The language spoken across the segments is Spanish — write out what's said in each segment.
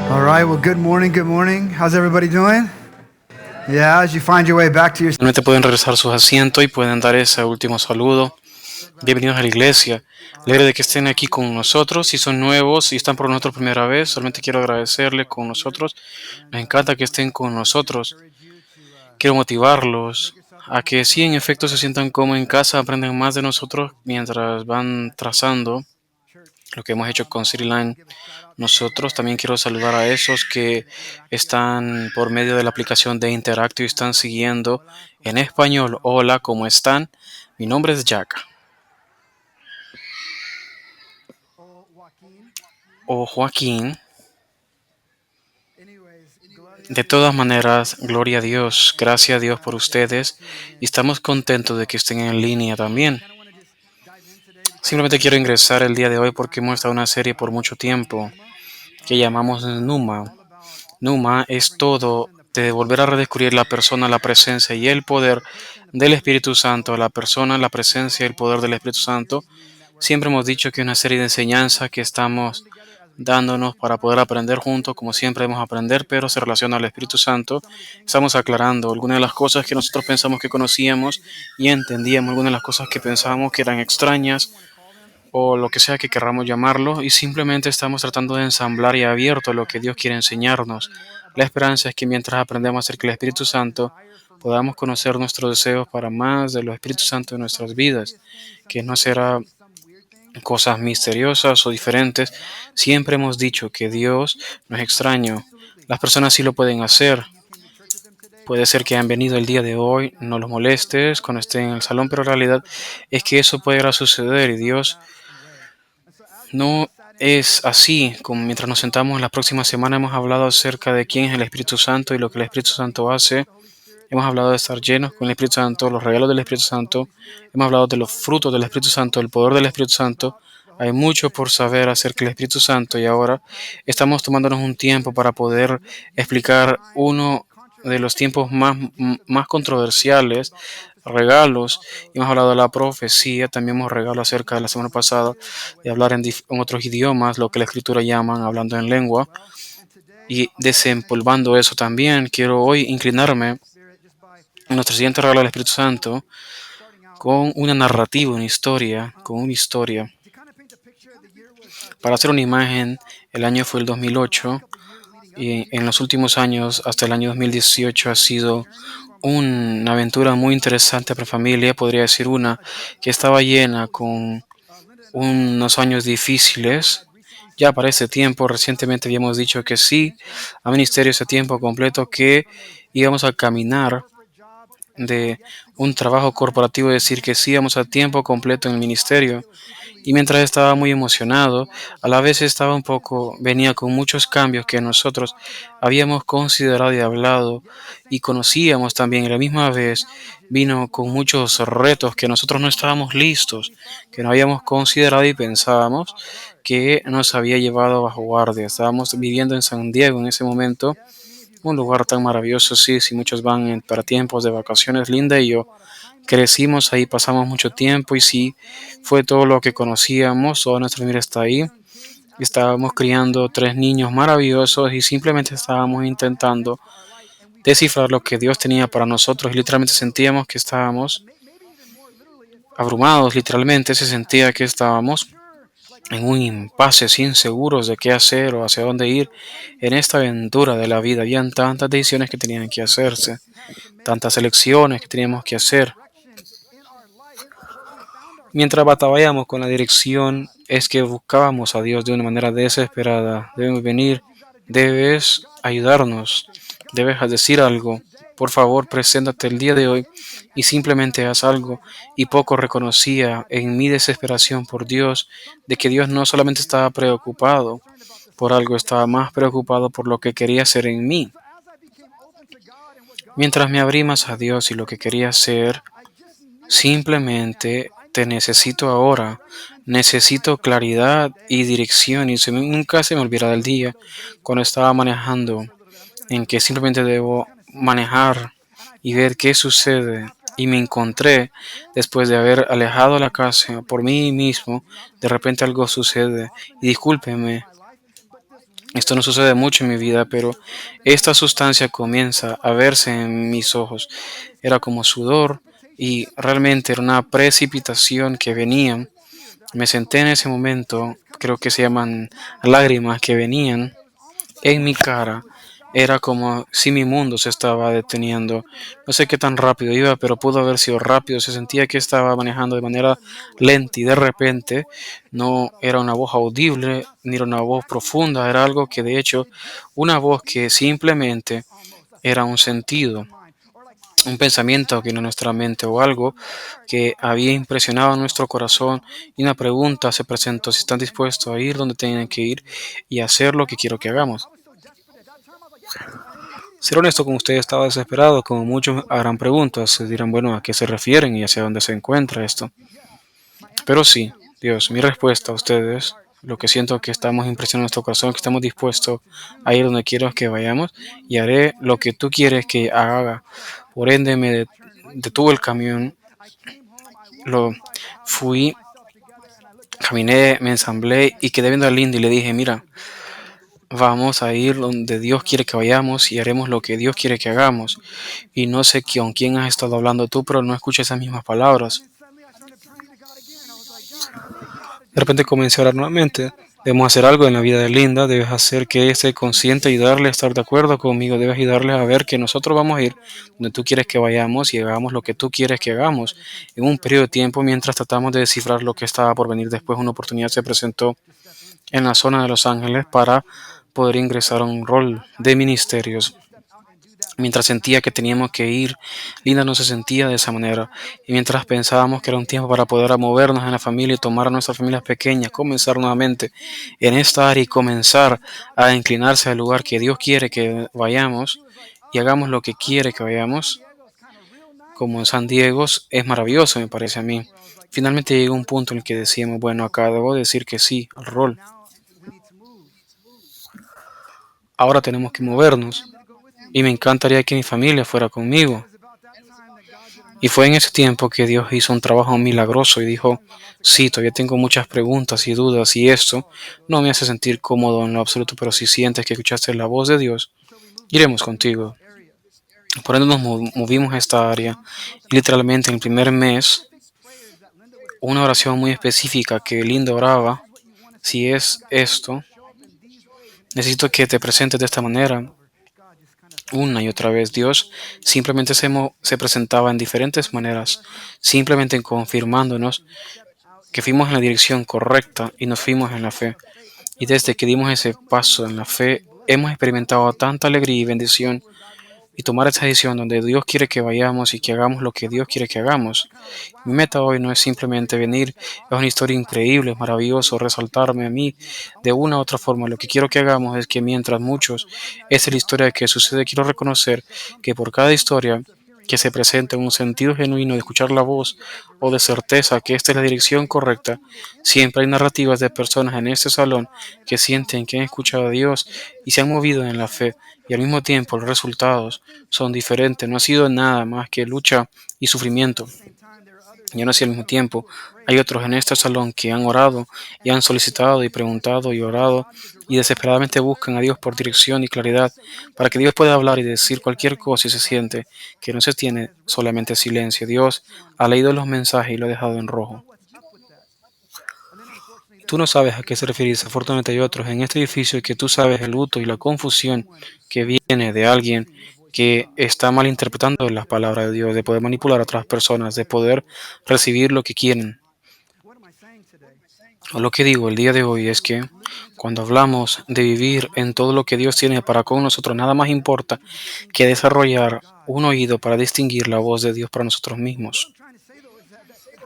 All right, well, good morning, good morning. How's everybody doing? Yeah, as you find your way back to your... Realmente pueden regresar a sus asientos y pueden dar ese último saludo. Bienvenidos a la iglesia. Alegre de que estén aquí con nosotros. Si son nuevos y están por nosotros primera vez, solamente quiero agradecerles con nosotros. Nos encanta que estén con nosotros. Quiero motivarlos a que sí, en efecto, se sientan como en casa, aprendan más de nosotros mientras van trazando lo que hemos hecho con CityLine. Nosotros también quiero saludar a esos que están por medio de la aplicación de Interactive y están siguiendo en español. Hola, ¿cómo están? Mi nombre es Jack. O Joaquín. De todas maneras, gloria a Dios, gracias a Dios por ustedes y estamos contentos de que estén en línea también. Simplemente quiero ingresar el día de hoy porque hemos estado en una serie por mucho tiempo que llamamos Numa. Numa es todo de volver a redescubrir la persona, la presencia y el poder del Espíritu Santo. La persona, la presencia y el poder del Espíritu Santo. Siempre hemos dicho que es una serie de enseñanzas que estamos dándonos para poder aprender juntos, como siempre debemos aprender, pero se relaciona al Espíritu Santo. Estamos aclarando algunas de las cosas que nosotros pensamos que conocíamos y entendíamos, algunas de las cosas que pensábamos que eran extrañas o lo que sea que querramos llamarlo, y simplemente estamos tratando de ensamblar y abierto a lo que Dios quiere enseñarnos. La esperanza es que mientras aprendemos acerca del Espíritu Santo, podamos conocer nuestros deseos para más de los Espíritus Santos en nuestras vidas, que no será cosas misteriosas o diferentes. Siempre hemos dicho que Dios no es extraño. Las personas sí lo pueden hacer. Puede ser que hayan venido el día de hoy, no los molestes cuando estén en el salón, pero la realidad es que eso puede suceder y Dios no es así. Como mientras nos sentamos en la próxima semana hemos hablado acerca de quién es el Espíritu Santo y lo que el Espíritu Santo hace. Hemos hablado de estar llenos con el Espíritu Santo, los regalos del Espíritu Santo. Hemos hablado de los frutos del Espíritu Santo, el poder del Espíritu Santo. Hay mucho por saber acerca del Espíritu Santo y ahora estamos tomándonos un tiempo para poder explicar uno de los tiempos más controversiales, regalos. Hemos hablado de la profecía, también hemos regalado acerca de la semana pasada de hablar en otros idiomas, lo que la Escritura llaman hablando en lengua. Y desempolvando eso también, quiero hoy inclinarme en nuestro siguiente regalo del Espíritu Santo con una narrativa, con una historia. Para hacer una imagen, el año fue el 2008 y en los últimos años, hasta el año 2018, ha sido una aventura muy interesante para la familia, podría decir una que estaba llena con unos años difíciles. Ya para ese tiempo, recientemente habíamos dicho que sí a ministerios a tiempo completo, que íbamos a caminar de un trabajo corporativo, decir que sí íbamos a tiempo completo en el ministerio. Y mientras estaba muy emocionado, a la vez estaba un poco, venía con muchos cambios que nosotros habíamos considerado y hablado y conocíamos también. Y a la misma vez vino con muchos retos que nosotros no estábamos listos, que no habíamos considerado y pensábamos que nos había llevado bajo guardia. Estábamos viviendo en San Diego en ese momento, un lugar tan maravilloso, sí, si muchos van para tiempos de vacaciones, linda, y yo crecimos ahí, pasamos mucho tiempo y sí, fue todo lo que conocíamos, toda nuestra familia está ahí. Estábamos criando tres niños maravillosos y simplemente estábamos intentando descifrar lo que Dios tenía para nosotros y literalmente sentíamos que estábamos abrumados, literalmente se sentía que estábamos en un impasse, sin seguros de qué hacer o hacia dónde ir en esta aventura de la vida. Habían tantas decisiones que tenían que hacerse, tantas elecciones que teníamos que hacer. Mientras batallamos con la dirección, es que buscábamos a Dios de una manera desesperada. Debes venir, debes ayudarnos, debes decir algo. Por favor, preséntate el día de hoy y simplemente haz algo. Y poco reconocía en mi desesperación por Dios de que Dios no solamente estaba preocupado por algo, estaba más preocupado por lo que quería hacer en mí. Mientras me abrí más a Dios y lo que quería hacer, simplemente te necesito ahora. Necesito claridad y dirección. Y nunca se me olvidará del día cuando estaba manejando, en que simplemente debo manejar y ver qué sucede. Y me encontré, después de haber alejado la casa por mí mismo, de repente algo sucede. Y discúlpeme Esto no sucede mucho en mi vida, pero esta sustancia comienza a verse en mis ojos. Era como sudor y realmente era una precipitación que venía. Me senté en ese momento, creo que se llaman lágrimas que venían en mi cara. Era como si mi mundo se estaba deteniendo. No sé qué tan rápido iba, pero pudo haber sido rápido. Se sentía que estaba manejando de manera lenta y de repente no era una voz audible ni era una voz profunda. Era algo que de hecho, una voz que simplemente era un sentido, un pensamiento que vino a nuestra mente o algo que había impresionado nuestro corazón y una pregunta se presentó si están dispuestos a ir donde tienen que ir y hacer lo que quiero que hagamos. Ser honesto con usted, estaba desesperado, como muchos harán preguntas, se dirán, bueno, ¿a qué se refieren y hacia dónde se encuentra esto? Pero sí, Dios, mi respuesta a ustedes, lo que siento que estamos impresionando nuestro corazón, que estamos dispuestos a ir donde quieras que vayamos y haré lo que tú quieres que haga. Por ende, detuvo el camión, lo fui, caminé, me ensamblé y quedé viendo a Linda y le dije, mira, vamos a ir donde Dios quiere que vayamos y haremos lo que Dios quiere que hagamos. Y no sé con quién has estado hablando tú, pero no escuché esas mismas palabras. De repente comencé a orar nuevamente. Debemos hacer algo en la vida de Linda, debes hacer que esté consciente, ayudarle a estar de acuerdo conmigo, debes ayudarle a ver que nosotros vamos a ir donde tú quieres que vayamos y hagamos lo que tú quieres que hagamos en un periodo de tiempo mientras tratamos de descifrar lo que estaba por venir. Después una oportunidad se presentó en la zona de Los Ángeles para poder ingresar a un rol de ministerios. Mientras sentía que teníamos que ir, Linda no se sentía de esa manera. Y mientras pensábamos que era un tiempo para poder movernos en la familia y tomar a nuestras familias pequeñas, comenzar nuevamente en esta área y comenzar a inclinarse al lugar que Dios quiere que vayamos y hagamos lo que quiere que vayamos, como en San Diego, es maravilloso, me parece a mí. Finalmente llegó un punto en el que decíamos, bueno, acá debo decir que sí al rol. Ahora tenemos que movernos. Y me encantaría que mi familia fuera conmigo. Y fue en ese tiempo que Dios hizo un trabajo milagroso y dijo, sí, todavía tengo muchas preguntas y dudas y esto no me hace sentir cómodo en lo absoluto, pero si sientes que escuchaste la voz de Dios, iremos contigo. Por ende nos movimos a esta área y literalmente en el primer mes, una oración muy específica que Linda oraba, si es esto, necesito que te presentes de esta manera. Una y otra vez Dios simplemente se presentaba en diferentes maneras, simplemente confirmándonos que fuimos en la dirección correcta y nos fuimos en la fe. Y desde que dimos ese paso en la fe, hemos experimentado tanta alegría y bendición y tomar esa decisión donde Dios quiere que vayamos y que hagamos lo que Dios quiere que hagamos. Mi meta hoy no es simplemente venir, es una historia increíble, es maravilloso resaltarme a mí de una u otra forma. Lo que quiero que hagamos es que mientras muchos, esa es la historia que sucede, quiero reconocer que por cada historia que se presenta un sentido genuino de escuchar la voz o de certeza que esta es la dirección correcta, siempre hay narrativas de personas en este salón que sienten que han escuchado a Dios y se han movido en la fe y al mismo tiempo los resultados son diferentes. No ha sido nada más que lucha y sufrimiento. Y aún así al mismo tiempo hay otros en este salón que han orado y han solicitado y preguntado y orado y desesperadamente buscan a Dios por dirección y claridad para que Dios pueda hablar y decir cualquier cosa y se siente que no se tiene solamente silencio. Dios ha leído los mensajes y lo ha dejado en rojo. Tú no sabes a qué se refiere, desafortunadamente hay otros en este edificio que tú sabes el luto y la confusión que viene de alguien que está malinterpretando las palabras de Dios, de poder manipular a otras personas, de poder recibir lo que quieren. O lo que digo el día de hoy es que cuando hablamos de vivir en todo lo que Dios tiene para con nosotros, nada más importa que desarrollar un oído para distinguir la voz de Dios para nosotros mismos.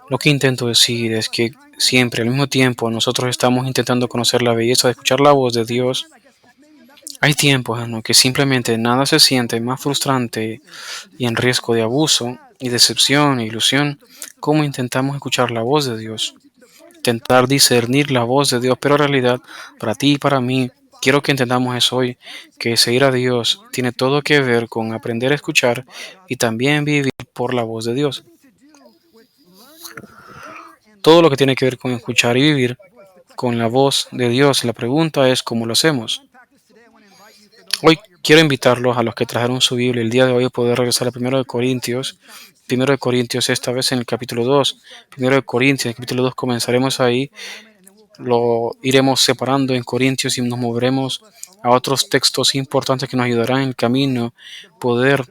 Lo que intento decir es que siempre al mismo tiempo nosotros estamos intentando conocer la belleza de escuchar la voz de Dios. Hay tiempos en los que simplemente nada se siente más frustrante y en riesgo de abuso y decepción e ilusión como intentamos escuchar la voz de Dios, intentar discernir la voz de Dios, pero en realidad para ti y para mí quiero que entendamos eso hoy, que seguir a Dios tiene todo que ver con aprender a escuchar y también vivir por la voz de Dios. Todo lo que tiene que ver con escuchar y vivir con la voz de Dios. La pregunta es cómo lo hacemos. Hoy quiero invitarlos a los que trajeron su Biblia el día de hoy a poder regresar a Primero de Corintios. Primero de Corintios, esta vez en el capítulo 2. Primero de Corintios, en el capítulo 2 comenzaremos ahí. Lo iremos separando en Corintios y nos moveremos a otros textos importantes que nos ayudarán en el camino, poder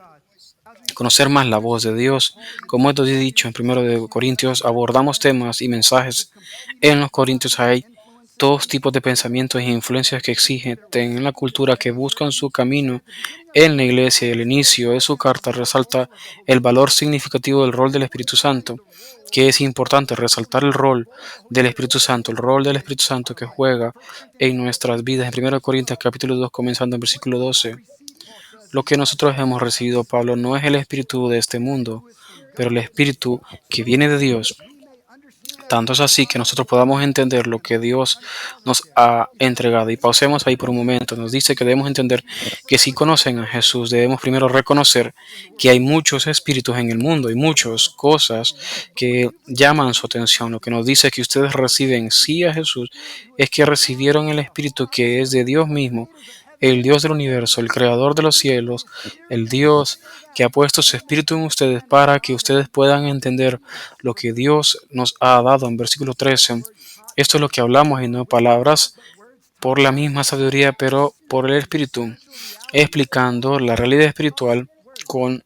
conocer más la voz de Dios. Como he dicho en Primero de Corintios, abordamos temas y mensajes. En los Corintios hay todos tipos de pensamientos e influencias que exigen en la cultura que buscan su camino en la iglesia. El inicio de su carta resalta el valor significativo del rol del Espíritu Santo, que es importante resaltar el rol del Espíritu Santo, el rol del Espíritu Santo que juega en nuestras vidas. En 1 Corintios capítulo 2, comenzando en versículo 12. Lo que nosotros hemos recibido, Pablo, no es el espíritu de este mundo, pero el espíritu que viene de Dios. Tanto es así que nosotros podamos entender lo que Dios nos ha entregado. Y pausemos ahí por un momento. Nos dice que debemos entender que si conocen a Jesús, debemos primero reconocer que hay muchos espíritus en el mundo y muchas cosas que llaman su atención. Lo que nos dice que ustedes reciben sí a Jesús es que recibieron el espíritu que es de Dios mismo, el Dios del universo, el creador de los cielos, el Dios que ha puesto su espíritu en ustedes para que ustedes puedan entender lo que Dios nos ha dado. En versículo 13, esto es lo que hablamos y no palabras por la misma sabiduría, pero por el espíritu, explicando la realidad espiritual con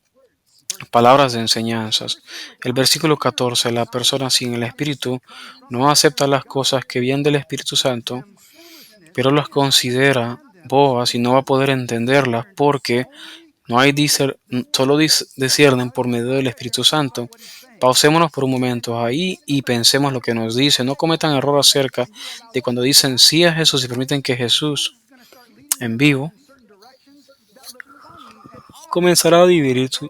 palabras de enseñanzas. El versículo 14, la persona sin el espíritu no acepta las cosas que vienen del Espíritu Santo, pero las considera boas y no va a poder entenderlas porque no hay solo disciernen por medio del Espíritu Santo. Pausémonos por un momento ahí y pensemos lo que nos dice. No cometan error acerca de cuando dicen sí a Jesús y permiten que Jesús en vivo comenzará a dividir su...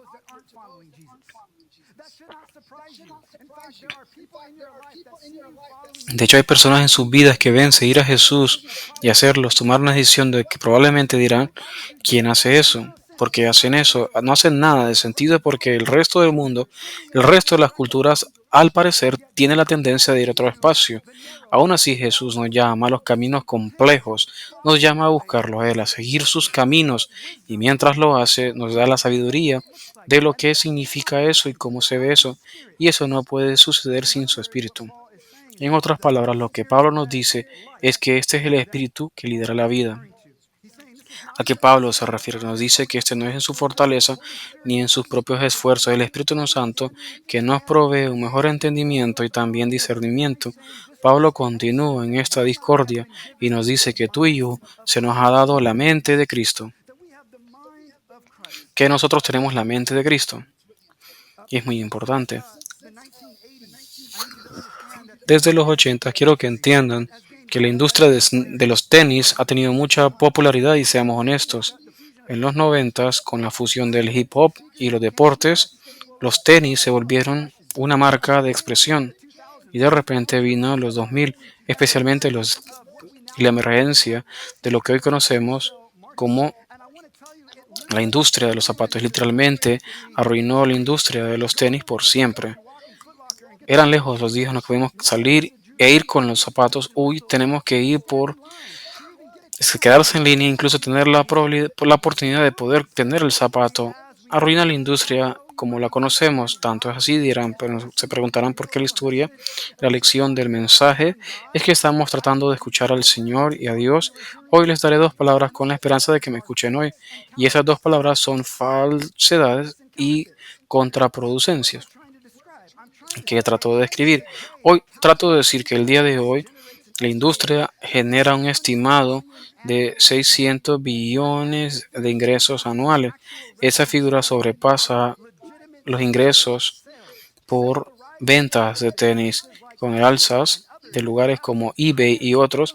De hecho, hay personas en sus vidas que ven seguir a Jesús y hacerlos tomar una decisión de que probablemente dirán, ¿quién hace eso? Porque hacen eso, no hacen nada de sentido porque el resto del mundo, el resto de las culturas, al parecer, tiene la tendencia de ir a otro espacio. Aún así, Jesús nos llama a los caminos complejos, nos llama a buscarlo a Él, a seguir sus caminos, y mientras lo hace, nos da la sabiduría de lo que significa eso y cómo se ve eso, y eso no puede suceder sin su espíritu. En otras palabras, lo que Pablo nos dice es que este es el espíritu que lidera la vida. ¿A qué Pablo se refiere? Nos dice que este no es en su fortaleza ni en sus propios esfuerzos. El Espíritu Santo que nos provee un mejor entendimiento y también discernimiento. Pablo continúa en esta discordia y nos dice que tú y yo se nos ha dado la mente de Cristo, que nosotros tenemos la mente de Cristo. Y es muy importante. Desde los 80 quiero que entiendan que la industria de los tenis ha tenido mucha popularidad y seamos honestos. En los 90, con la fusión del hip hop y los deportes, los tenis se volvieron una marca de expresión. Y de repente vino los 2000, especialmente la emergencia de lo que hoy conocemos como la industria de los zapatos. Literalmente arruinó la industria de los tenis por siempre. Eran lejos los días en los que pudimos salir e ir con los zapatos. Hoy tenemos que ir por quedarse en línea, incluso tener la oportunidad de poder tener el zapato. Arruina la industria como la conocemos, tanto es así, dirán, pero se preguntarán por qué la historia. La lección del mensaje es que estamos tratando de escuchar al Señor y a Dios. Hoy les daré dos palabras con la esperanza de que me escuchen hoy. Y esas dos palabras son falsedades y contraproducencias, que trato de describir. Hoy trato de decir que el día de hoy la industria genera un estimado de 600 billones de ingresos anuales. Esa figura sobrepasa los ingresos por ventas de tenis. Con el alzas de lugares como eBay y otros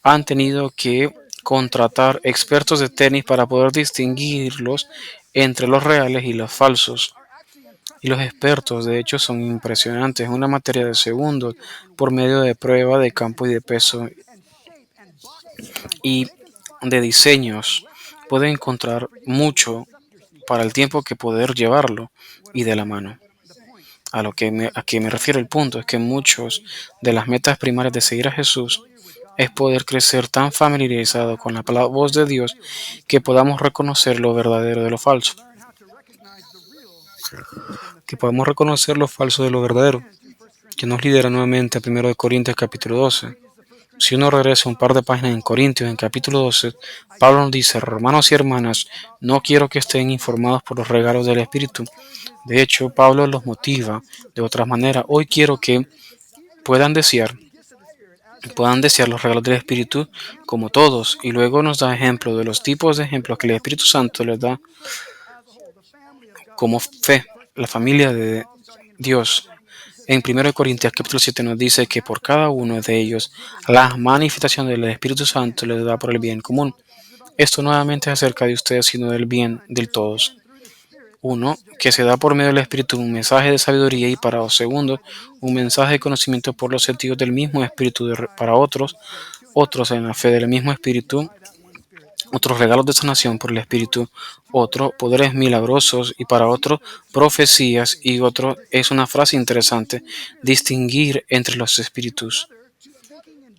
han tenido que contratar expertos de tenis para poder distinguirlos entre los reales y los falsos. Y los expertos, de hecho, son impresionantes. Una materia de segundos por medio de prueba de campo y de peso y de diseños. Pueden encontrar mucho para el tiempo que poder llevarlo y de la mano. A que me refiero el punto es que muchos de las metas primarias de seguir a Jesús es poder crecer tan familiarizado con la voz de Dios que podamos reconocer lo verdadero de lo falso. Que podamos reconocer lo falso de lo verdadero, que nos lidera nuevamente a 1 Corintios capítulo 12. Si uno regresa un par de páginas en Corintios, en capítulo 12, Pablo nos dice: hermanos y hermanas, no quiero que estén informados por los regalos del Espíritu. De hecho, Pablo los motiva de otra manera. Hoy quiero que puedan desear los regalos del Espíritu como todos. Y luego nos da ejemplo de los tipos de ejemplos que el Espíritu Santo les da como fe, la familia de Dios. En 1 Corintios capítulo 7 nos dice que por cada uno de ellos la manifestación del Espíritu Santo les da por el bien común. Esto nuevamente es acerca de ustedes, sino del bien del todos. Uno, que se da por medio del Espíritu un mensaje de sabiduría, y para los segundos, un mensaje de conocimiento por los sentidos del mismo Espíritu. Para otros en la fe del mismo Espíritu, otros regalos de sanación por el Espíritu, otros poderes milagrosos, y para otros profecías, y otro es una frase interesante: distinguir entre los espíritus.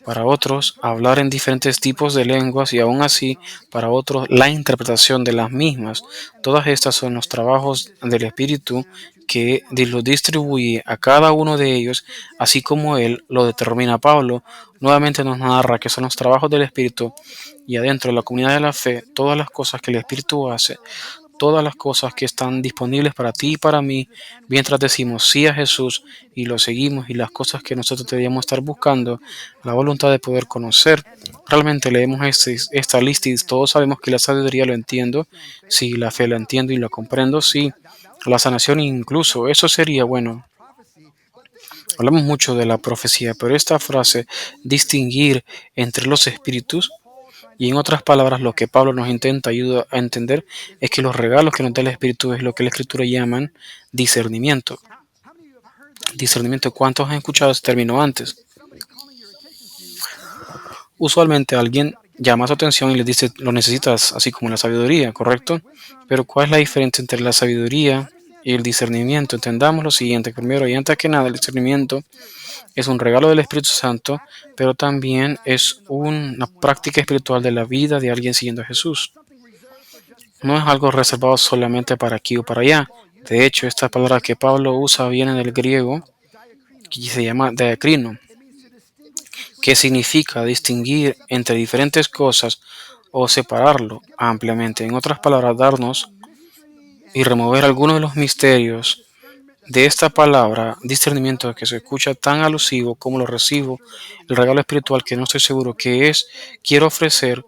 Para otros, hablar en diferentes tipos de lenguas, y aún así, para otros, la interpretación de las mismas. Todas estas son los trabajos del Espíritu, que los distribuye a cada uno de ellos, así como Él lo determina. Pablo nuevamente nos narra que son los trabajos del Espíritu, y adentro de la comunidad de la fe, todas las cosas que el Espíritu hace, todas las cosas que están disponibles para ti y para mí, mientras decimos sí a Jesús y lo seguimos, y las cosas que nosotros deberíamos estar buscando, la voluntad de poder conocer. Realmente leemos esta lista y todos sabemos que la sabiduría lo entiendo, sí, la fe la entiendo y la comprendo, sí, la sanación incluso, eso sería bueno. Hablamos mucho de la profecía, pero esta frase, distinguir entre los espíritus, y en otras palabras, lo que Pablo nos intenta ayudar a entender es que los regalos que nos da el Espíritu es lo que la Escritura llaman discernimiento. Discernimiento, ¿cuántos han escuchado ese término antes? Usualmente alguien llama su atención y les dice: lo necesitas, así como la sabiduría, ¿correcto? Pero ¿cuál es la diferencia entre la sabiduría y el discernimiento? Entendamos lo siguiente. Primero y antes que nada, el discernimiento es un regalo del Espíritu Santo, pero también es una práctica espiritual de la vida de alguien siguiendo a Jesús. No es algo reservado solamente para aquí o para allá. De hecho, esta palabra que Pablo usa viene del griego, que se llama diacrino, que significa distinguir entre diferentes cosas o separarlo ampliamente. En otras palabras, darnos y remover algunos de los misterios de esta palabra, discernimiento, que se escucha tan alusivo como lo recibo, el regalo espiritual, que no estoy seguro qué es. Quiero ofrecer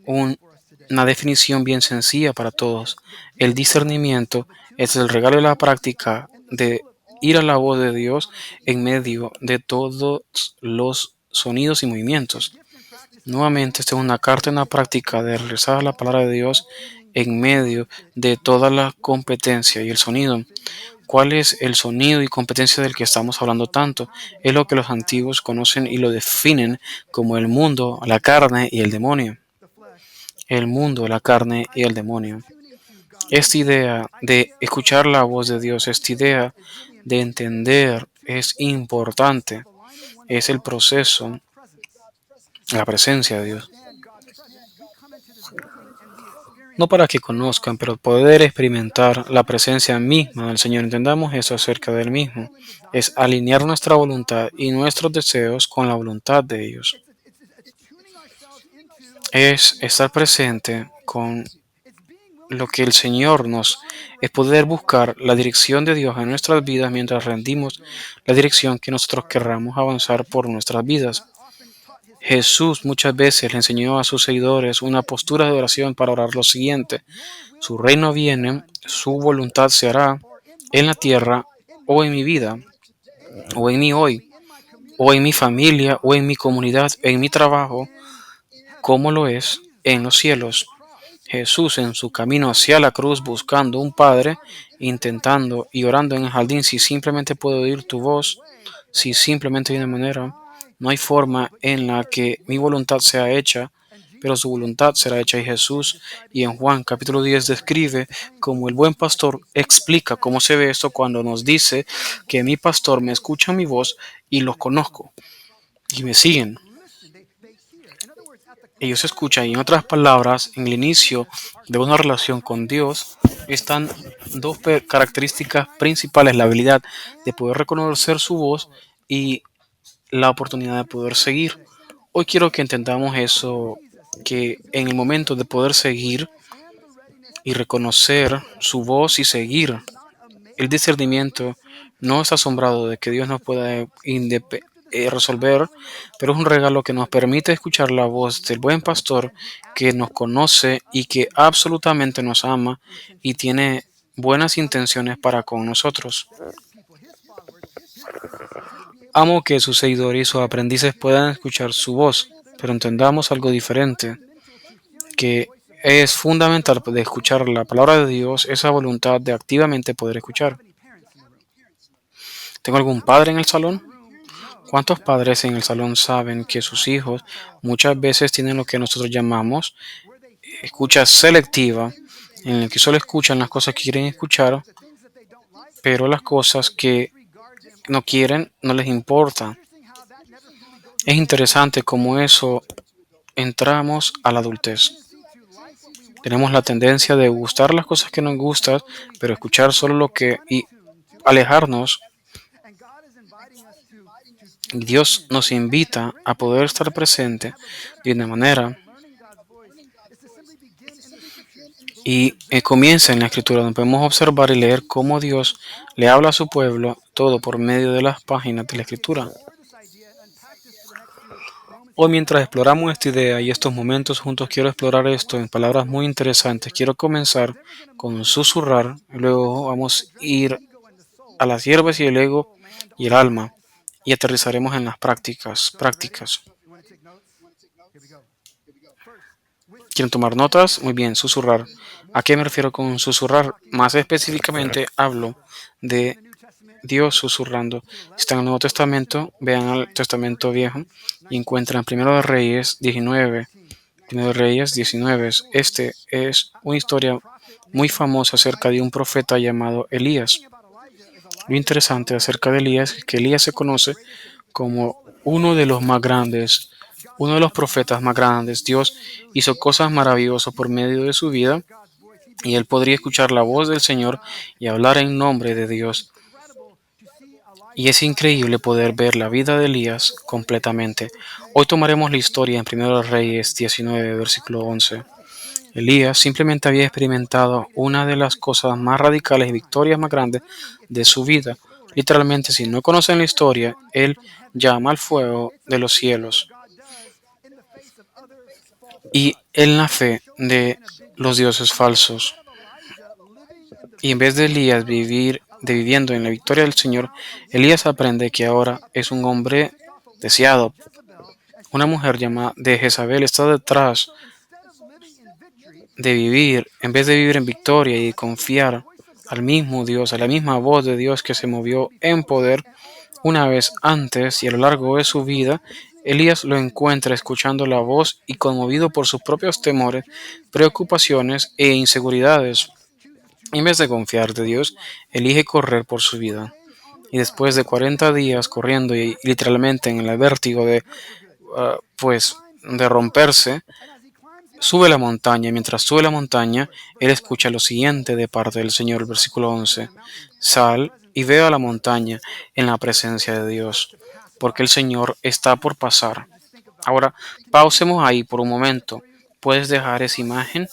una definición bien sencilla para todos. El discernimiento es el regalo de la práctica de ir a la voz de Dios en medio de todos los sonidos y movimientos. Nuevamente, esta es una carta, una práctica de regresar a la palabra de Dios en medio de toda la competencia y el sonido. ¿Cuál es el sonido y competencia del que estamos hablando tanto? Es lo que los antiguos conocen y lo definen como el mundo, la carne y el demonio. El mundo, la carne y el demonio. Esta idea de escuchar la voz de Dios, esta idea de entender, es importante. Es el proceso, la presencia de Dios. No para que conozcan, pero poder experimentar la presencia misma del Señor. Entendamos eso acerca del mismo. Es alinear nuestra voluntad y nuestros deseos con la voluntad de ellos. Es estar presente con lo que el Señor es poder buscar la dirección de Dios en nuestras vidas mientras rendimos la dirección que nosotros querramos avanzar por nuestras vidas. Jesús muchas veces le enseñó a sus seguidores una postura de oración para orar lo siguiente: su reino viene, su voluntad se hará en la tierra, o en mi vida, o en mí hoy, o en mi familia, o en mi comunidad, en mi trabajo, como lo es en los cielos. Jesús, en su camino hacia la cruz, buscando un Padre, intentando y orando en el jardín: si simplemente puedo oír tu voz, si simplemente de una manera, no hay forma en la que mi voluntad sea hecha, pero su voluntad será hecha. Y Jesús, y en Juan capítulo 10 describe cómo el buen pastor explica cómo se ve esto cuando nos dice que mi pastor me escucha mi voz y los conozco y me siguen. ellos escuchan. Y en otras palabras, en el inicio de una relación con Dios están dos características principales: la habilidad de poder reconocer su voz y la oportunidad de poder seguir. Hoy quiero que entendamos eso, que en el momento de poder seguir y reconocer su voz y seguir, el discernimiento no es asombrado de que Dios nos pueda resolver, pero es un regalo que nos permite escuchar la voz del buen pastor que nos conoce y que absolutamente nos ama y tiene buenas intenciones para con nosotros. Amo que sus seguidores y sus aprendices puedan escuchar su voz, pero entendamos algo diferente, que es fundamental de escuchar la palabra de Dios, esa voluntad de activamente poder escuchar. ¿Tengo algún padre en el salón? ¿Cuántos padres en el salón saben que sus hijos muchas veces tienen lo que nosotros llamamos escucha selectiva, en el que solo escuchan las cosas que quieren escuchar, pero las cosas que no quieren no les importa? Es interesante cómo eso entramos a la adultez. Tenemos la tendencia de gustar las cosas que nos gustan, pero escuchar solo lo que y alejarnos. Dios nos invita a poder estar presente de una manera y comienza en la escritura, donde podemos observar y leer cómo Dios le habla a su pueblo, todo por medio de las páginas de la escritura. Hoy, mientras exploramos esta idea y estos momentos juntos, quiero explorar esto en palabras muy interesantes. Quiero comenzar con susurrar, y luego vamos a ir a las hierbas y el ego y el alma, y aterrizaremos en las prácticas. ¿Quieren tomar notas? Muy bien, susurrar. ¿A qué me refiero con susurrar? Más específicamente hablo de Dios susurrando. Si están en el Nuevo Testamento, vean el Testamento Viejo y encuentran Primero de Reyes 19. Primero de Reyes 19. Este es una historia muy famosa acerca de un profeta llamado Elías. Lo interesante acerca de Elías es que Elías se conoce como uno de los más grandes, uno de los profetas más grandes. Dios hizo cosas maravillosas por medio de su vida y él podría escuchar la voz del Señor y hablar en nombre de Dios. Y es increíble poder ver la vida de Elías completamente. Hoy tomaremos la historia en 1 Reyes 19, versículo 11. Elías simplemente había experimentado una de las cosas más radicales y victorias más grandes de su vida. Literalmente, si no conocen la historia, él llama al fuego de los cielos. Y en la fe de los dioses falsos. Y en vez de Elías viviendo en la victoria del Señor, Elías aprende que ahora es un hombre deseado. Una mujer llamada de Jezabel está detrás de vivir, en vez de vivir en victoria y confiar al mismo Dios, a la misma voz de Dios que se movió en poder una vez antes y a lo largo de su vida. Elías lo encuentra escuchando la voz y conmovido por sus propios temores, preocupaciones e inseguridades. En vez de confiar de Dios, elige correr por su vida. Y después de 40 días corriendo y literalmente en el vértigo de romperse, sube la montaña. Y mientras sube la montaña, él escucha lo siguiente de parte del Señor, el versículo 11. Sal y ve a la montaña en la presencia de Dios, porque el Señor está por pasar. Ahora, pausemos ahí por un momento. ¿Puedes dejar esa imagen?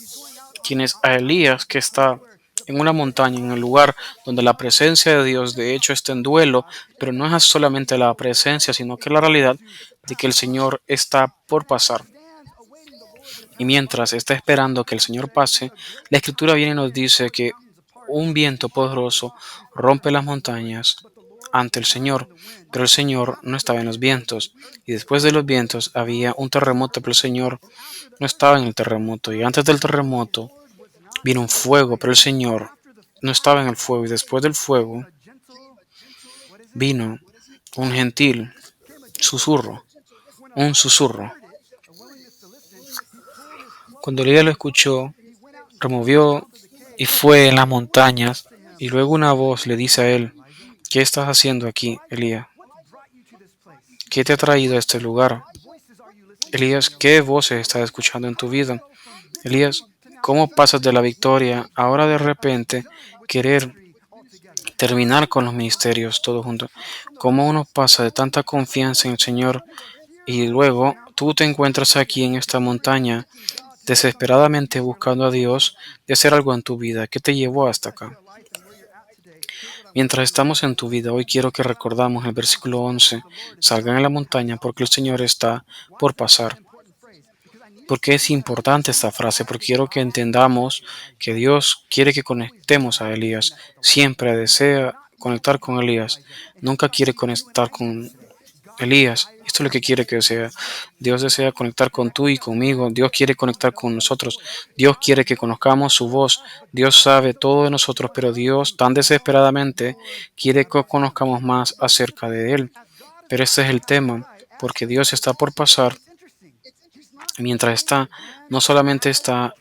Tienes a Elías que está en una montaña, en el lugar donde la presencia de Dios de hecho está en duelo, pero no es solamente la presencia, sino que la realidad de que el Señor está por pasar. Y mientras está esperando que el Señor pase, la Escritura viene y nos dice que un viento poderoso rompe las montañas ante el Señor, pero el Señor no estaba en los vientos. Y después de los vientos había un terremoto, pero el Señor no estaba en el terremoto. Y antes del terremoto vino un fuego, pero el Señor no estaba en el fuego. Y después del fuego vino un gentil susurro, un susurro. Cuando Elías lo escuchó, removió y fue en las montañas, y luego una voz le dice a él: ¿qué estás haciendo aquí, Elías? ¿Qué te ha traído a este lugar? Elías, ¿qué voces estás escuchando en tu vida? Elías, ¿cómo pasas de la victoria ahora de repente querer terminar con los ministerios todos juntos? ¿Cómo uno pasa de tanta confianza en el Señor y luego tú te encuentras aquí en esta montaña desesperadamente buscando a Dios de hacer algo en tu vida? ¿Qué te llevó hasta acá? Mientras estamos en tu vida, hoy quiero que recordamos el versículo 11. Salgan a la montaña porque el Señor está por pasar. ¿Por qué es importante esta frase? Porque quiero que entendamos que Dios quiere que conectemos a Elías. Siempre desea conectar con Elías. Nunca quiere conectar con Elías. Esto es lo que quiere que sea. Dios desea conectar con tú y conmigo. Dios quiere conectar con nosotros. Dios quiere que conozcamos su voz. Dios sabe todo de nosotros, pero Dios tan desesperadamente quiere que conozcamos más acerca de Él. Pero este es el tema, porque Dios está por pasar. Mientras está, no solamente está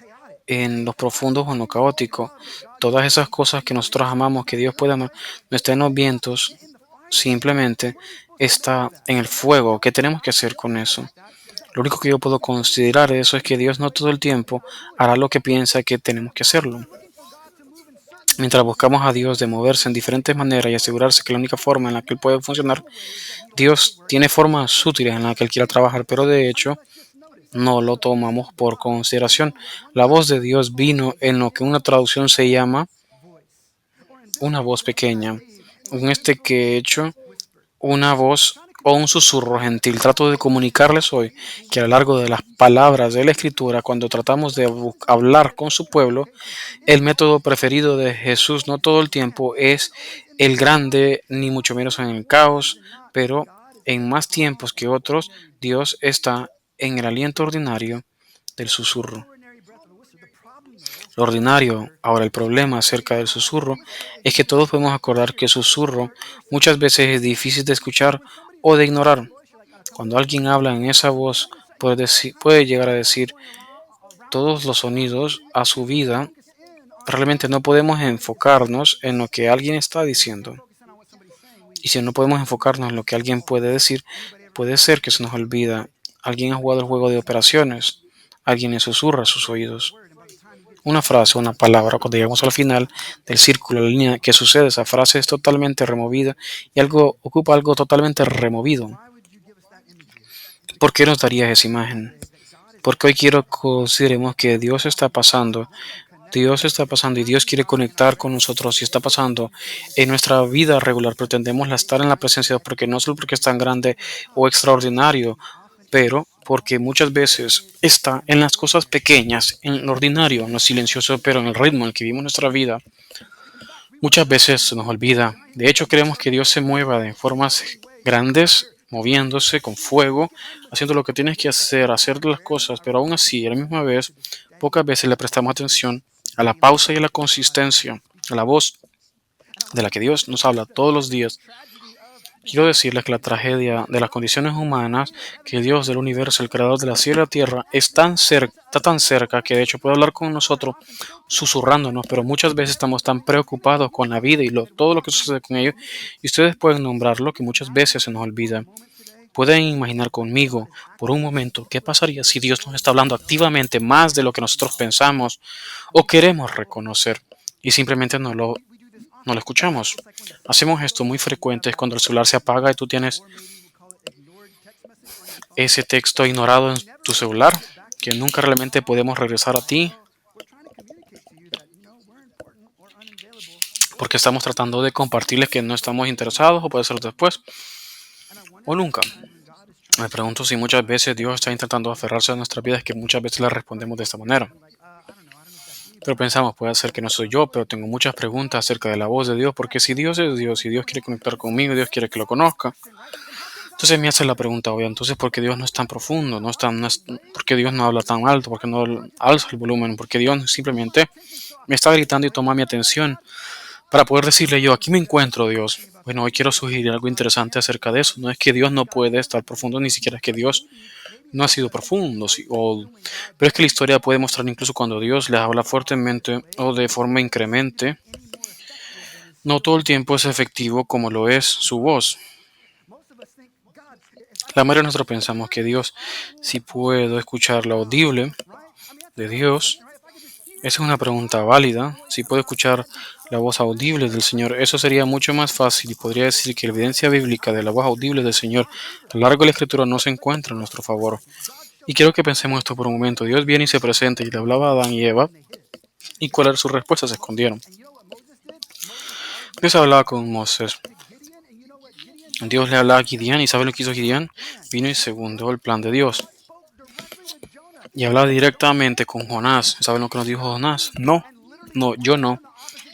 en lo profundo o en lo caótico, todas esas cosas que nosotros amamos, que Dios puede amar, no está en los vientos, simplemente está en el fuego. ¿Qué tenemos que hacer con eso? Lo único que yo puedo considerar de eso es que Dios no todo el tiempo hará lo que piensa que tenemos que hacerlo. Mientras buscamos a Dios de moverse en diferentes maneras y asegurarse que la única forma en la que Él puede funcionar, Dios tiene formas útiles en las que Él quiera trabajar, pero de hecho no lo tomamos por consideración. La voz de Dios vino en lo que una traducción se llama una voz pequeña. En este que he hecho una voz o un susurro gentil. Trato de comunicarles hoy que a lo largo de las palabras de la Escritura, cuando tratamos de hablar con su pueblo, el método preferido de Jesús no todo el tiempo es el grande, ni mucho menos en el caos, pero en más tiempos que otros, Dios está en el aliento ordinario del susurro. Lo ordinario, ahora el problema acerca del susurro, es que todos podemos acordar que el susurro muchas veces es difícil de escuchar o de ignorar. Cuando alguien habla en esa voz, puede llegar a decir todos los sonidos a su vida. Realmente no podemos enfocarnos en lo que alguien está diciendo. Y si no podemos enfocarnos en lo que alguien puede decir, puede ser que se nos olvida. Alguien ha jugado el juego de operaciones. Alguien le susurra a sus oídos una frase, una palabra. Cuando llegamos al final del círculo, la línea que sucede, esa frase es totalmente removida y algo ocupa algo totalmente removido. ¿Por qué nos darías esa imagen? Porque hoy quiero que consideremos que Dios está pasando. Dios está pasando y Dios quiere conectar con nosotros y está pasando en nuestra vida regular. Pretendemos estar en la presencia de Dios porque no solo porque es tan grande o extraordinario, pero porque muchas veces está en las cosas pequeñas, en lo ordinario, en lo silencioso, pero en el ritmo en el que vivimos nuestra vida. Muchas veces se nos olvida. De hecho, creemos que Dios se mueva de formas grandes, moviéndose con fuego, haciendo lo que tienes que hacer, hacer las cosas, pero aún así, a la misma vez, pocas veces le prestamos atención a la pausa y a la consistencia, a la voz de la que Dios nos habla todos los días. Quiero decirles que la tragedia de las condiciones humanas, que Dios del universo, el creador de la cielo y la tierra, está tan cerca que de hecho puede hablar con nosotros susurrándonos, pero muchas veces estamos tan preocupados con la vida y todo lo que sucede con ellos, y ustedes pueden nombrarlo que muchas veces se nos olvida. Pueden imaginar conmigo por un momento qué pasaría si Dios nos está hablando activamente más de lo que nosotros pensamos o queremos reconocer y simplemente no lo escuchamos. Hacemos esto muy frecuente cuando el celular se apaga y tú tienes ese texto ignorado en tu celular que nunca realmente podemos regresar a ti porque estamos tratando de compartirles que no estamos interesados o puede ser después o nunca. Me pregunto si muchas veces Dios está intentando aferrarse a nuestras vidas que muchas veces le respondemos de esta manera. Pero pensamos, puede ser que no soy yo, pero tengo muchas preguntas acerca de la voz de Dios, porque si Dios es Dios, si Dios quiere conectar conmigo, Dios quiere que lo conozca. Entonces me hace la pregunta, oye, entonces ¿por qué Dios no es tan profundo? ¿Por qué Dios no habla tan alto? ¿Por qué no alza el volumen? ¿Por qué Dios simplemente me está gritando y toma mi atención para poder decirle yo, aquí me encuentro Dios? Bueno, hoy quiero sugerir algo interesante acerca de eso. No es que Dios no puede estar profundo, ni siquiera es que Dios no ha sido profundo, pero es que la historia puede mostrar incluso cuando Dios les habla fuertemente o de forma incremente, no todo el tiempo es efectivo como lo es su voz. La mayoría de nosotros pensamos que Dios, si puedo escuchar lo audible de Dios, esa es una pregunta válida. Si puedo escuchar la voz audible del Señor, eso sería mucho más fácil y podría decir que la evidencia bíblica de la voz audible del Señor a lo largo de la Escritura no se encuentra en nuestro favor. Y quiero que pensemos esto por un momento. Dios viene y se presenta y le hablaba a Adán y Eva, y cuál era su respuesta, se escondieron. Dios hablaba con Moisés. Dios le hablaba a Gideón, y ¿sabe lo que hizo Gideón? Vino y secundó el plan de Dios. Y hablaba directamente con Jonás. ¿Saben lo que nos dijo Jonás? No, no, yo no.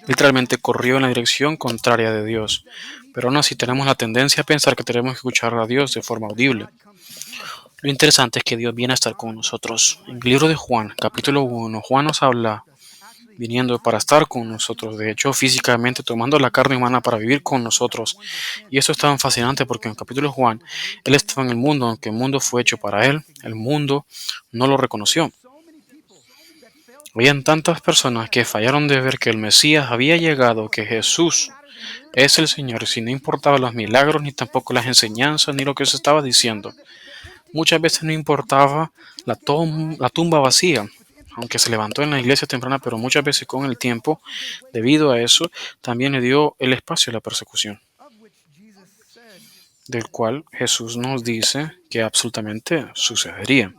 Literalmente corrió en la dirección contraria de Dios. Pero aún así tenemos la tendencia a pensar que tenemos que escuchar a Dios de forma audible. Lo interesante es que Dios viene a estar con nosotros. En el libro de Juan, capítulo 1, Juan nos habla viniendo para estar con nosotros, de hecho físicamente tomando la carne humana para vivir con nosotros. Y eso es tan fascinante porque en el capítulo de Juan, Él estaba en el mundo, aunque el mundo fue hecho para Él, el mundo no lo reconoció. Habían tantas personas que fallaron de ver que el Mesías había llegado, que Jesús es el Señor, si no importaba los milagros, ni tampoco las enseñanzas, ni lo que se estaba diciendo. Muchas veces no importaba la tumba vacía, aunque se levantó en la iglesia temprana, pero muchas veces con el tiempo, debido a eso, también le dio el espacio a la persecución, del cual Jesús nos dice que absolutamente sucedería.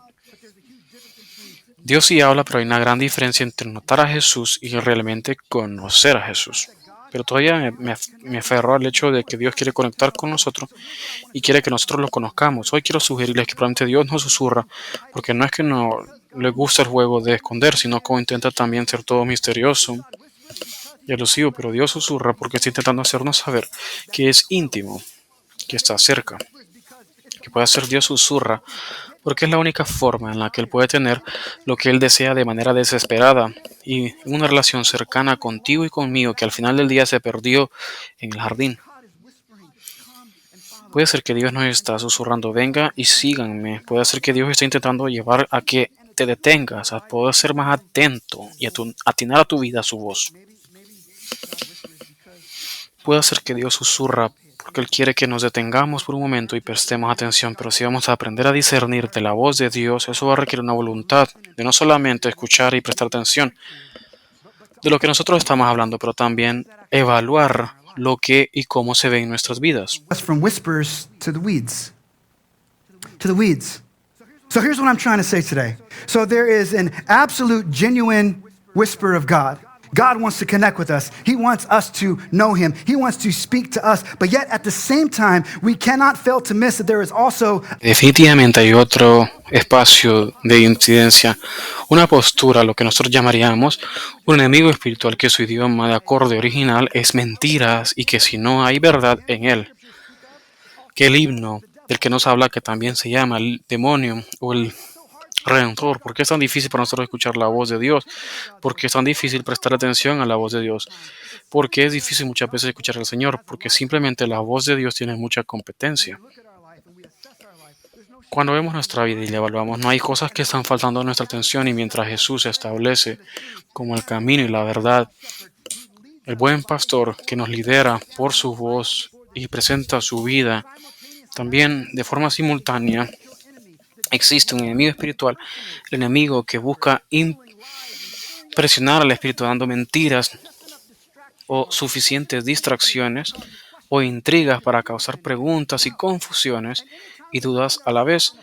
Dios sí habla, pero hay una gran diferencia entre notar a Jesús y realmente conocer a Jesús. Pero todavía me aferro al hecho de que Dios quiere conectar con nosotros y quiere que nosotros lo conozcamos. Hoy quiero sugerirles que probablemente Dios nos susurra, porque no es que no le gusta el juego de esconder, sino que intenta también ser todo misterioso y elusivo, pero Dios susurra porque está intentando hacernos saber que es íntimo, que está cerca, que puede ser Dios susurra, porque es la única forma en la que Él puede tener lo que Él desea de manera desesperada y una relación cercana contigo y conmigo que al final del día se perdió en el jardín. Puede ser que Dios nos está susurrando, venga y síganme. Puede ser que Dios está intentando llevar a que te detengas, a poder ser más atento y atinar a tu vida a su voz. Puede ser que Dios susurra porque Él quiere que nos detengamos por un momento y prestemos atención, pero si vamos a aprender a discernir de la voz de Dios, eso va a requerir una voluntad de no solamente escuchar y prestar atención de lo que nosotros estamos hablando, pero también evaluar lo que y cómo se ve en nuestras vidas. From whispers to the weeds. To the weeds. So here's what I'm trying to say today. So there is an absolute, genuine whisper of God. God wants to connect with us. He wants us to know Him. He wants to speak to us. But yet, at the same time, we cannot fail to miss that there is also Definitivamente hay otro espacio de incidencia, una postura, lo que nosotros llamaríamos un enemigo espiritual, que su idioma de acorde original es mentiras y que si no hay verdad en él, que el himno del que nos habla, que también se llama el demonio o el Redentor. ¿Por qué es tan difícil para nosotros escuchar la voz de Dios? ¿Por qué es tan difícil prestar atención a la voz de Dios? ¿Por qué es difícil muchas veces escuchar al Señor? Porque simplemente la voz de Dios tiene mucha competencia. Cuando vemos nuestra vida y la evaluamos, no hay cosas que están faltando a nuestra atención, y mientras Jesús se establece como el camino y la verdad, el buen pastor que nos lidera por su voz y presenta su vida, también de forma simultánea existe un enemigo espiritual, el enemigo que busca impresionar al espíritu dando mentiras o suficientes distracciones o intrigas para causar preguntas y confusiones y dudas a la vez.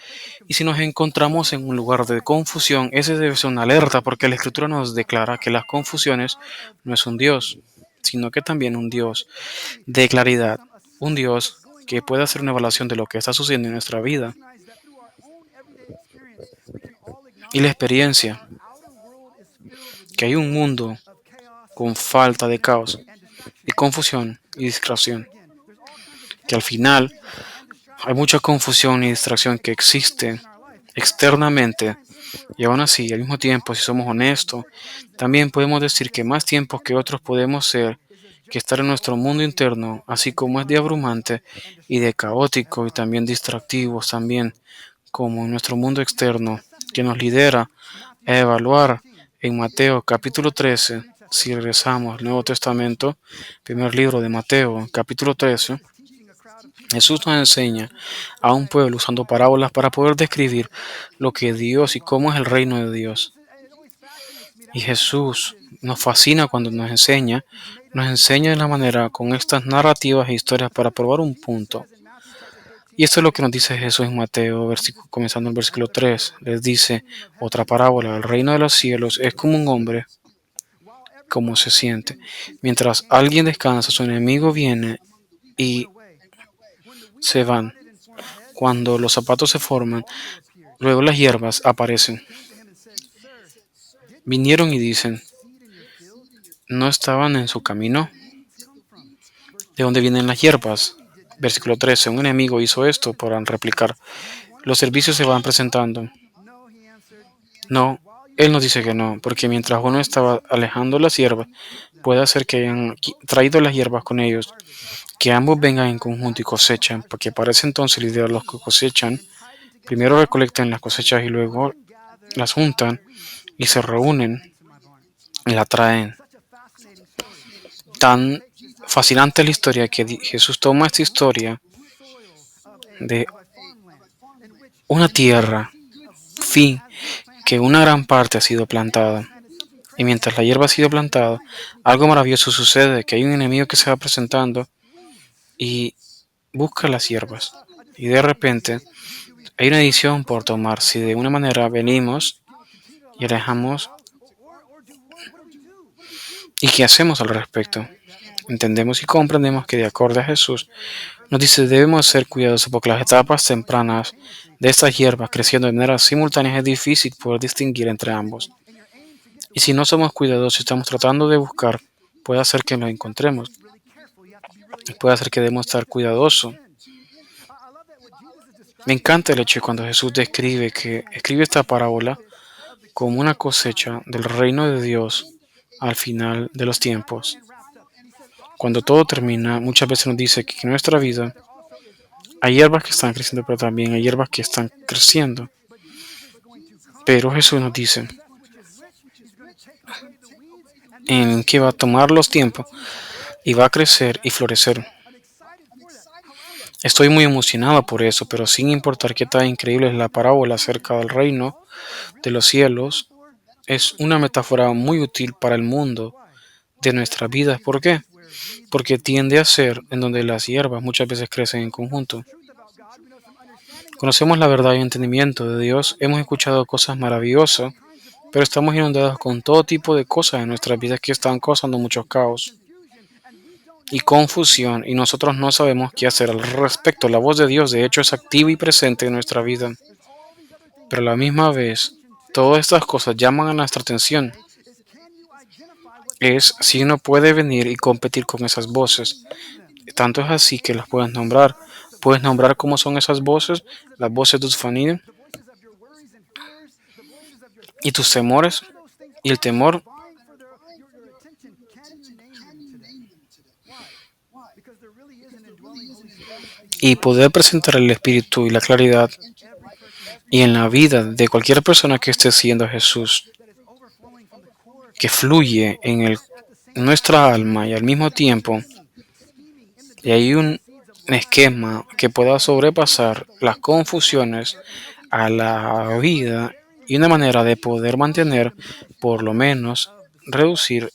Y si nos encontramos en un lugar de confusión, ese debe ser una alerta, porque la Escritura nos declara que las confusiones no es un Dios, sino que también un Dios de claridad, un Dios que puede hacer una evaluación de lo que está sucediendo en nuestra vida. Y la experiencia que hay un mundo con falta de caos y confusión y distracción, que al final hay mucha confusión y distracción que existe externamente, y aún así, al mismo tiempo, si somos honestos, también podemos decir que más tiempos que otros podemos ser que estar en nuestro mundo interno, así como es de abrumante y de caótico y también distractivos, también como en nuestro mundo externo, que nos lidera a evaluar en Mateo capítulo 13, si regresamos al Nuevo Testamento, primer libro de Mateo, capítulo 13, Jesús nos enseña a un pueblo usando parábolas para poder describir lo que Dios y cómo es el reino de Dios. Y Jesús nos fascina cuando nos enseña de la manera con estas narrativas e historias para probar un punto. Y esto es lo que nos dice Jesús en Mateo, comenzando en el versículo 3. Les dice otra parábola: el reino de los cielos es como un hombre, como se siente. Mientras alguien descansa, su enemigo viene y se van. Cuando los zapatos se forman, luego las hierbas aparecen. Vinieron y dicen, ¿no estaban en su camino? ¿De dónde vienen las hierbas? Versículo 13. Un enemigo hizo esto, podrán replicar. Los servicios se van presentando. No, él nos dice que no, porque mientras uno estaba alejando las hierbas, puede hacer que hayan traído las hierbas con ellos, que ambos vengan en conjunto y cosechan, porque para ese entonces la idea de los que cosechan, primero recolectan las cosechas y luego las juntan y se reúnen y la traen. Tan fascinante la historia que Jesús toma esta historia de una tierra, fin, que una gran parte ha sido plantada. Y mientras la hierba ha sido plantada, algo maravilloso sucede, que hay un enemigo que se va presentando y busca las hierbas. Y de repente hay una decisión por tomar. Si de una manera venimos y alejamos, ¿y qué hacemos al respecto? Entendemos y comprendemos que de acuerdo a Jesús, nos dice debemos ser cuidadosos porque las etapas tempranas de estas hierbas creciendo de manera simultánea es difícil poder distinguir entre ambos. Y si no somos cuidadosos y estamos tratando de buscar, puede hacer que lo encontremos. Y puede hacer que debemos estar cuidadosos. Me encanta el hecho de cuando Jesús escribe esta parábola como una cosecha del reino de Dios al final de los tiempos. Cuando todo termina, muchas veces nos dice que en nuestra vida hay hierbas que están creciendo, pero también hay hierbas que están creciendo. Pero Jesús nos dice en que va a tomar los tiempos y va a crecer y florecer. Estoy muy emocionado por eso, pero sin importar qué tan increíble es la parábola acerca del reino de los cielos, es una metáfora muy útil para el mundo de nuestras vidas. ¿Por qué? Porque tiende a ser en donde las hierbas muchas veces crecen en conjunto. Conocemos la verdad y entendimiento de Dios, hemos escuchado cosas maravillosas, pero estamos inundados con todo tipo de cosas en nuestras vidas que están causando mucho caos y confusión, y nosotros no sabemos qué hacer al respecto. La voz de Dios, de hecho, es activa y presente en nuestra vida, pero a la misma vez, todas estas cosas llaman a nuestra atención. Es si uno puede venir y competir con esas voces. Tanto es así que las puedes nombrar. Puedes nombrar cómo son esas voces, las voces de tus familia y tus temores. Y el temor y poder presentar el Espíritu y la claridad y en la vida de cualquier persona que esté siguiendo a Jesús, que fluye en nuestra alma y al mismo tiempo, y hay un esquema que pueda sobrepasar las confusiones a la vida y una manera de poder mantener, por lo menos, reducir